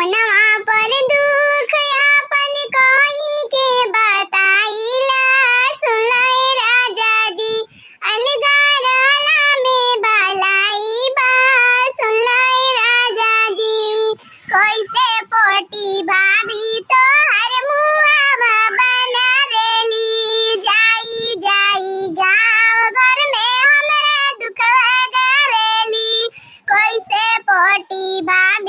फोनवा पर दुख आपन कोई के बताइला। सुनाए राजा जी अलगा रहला में भलाई बा। सुनाए राजा जी कैसे पोटी भाभी तो हर मुहावा बनावेली। जाई जाई गाँव घर में हमरा दुखवा गावेली। कैसे पोटी भाभी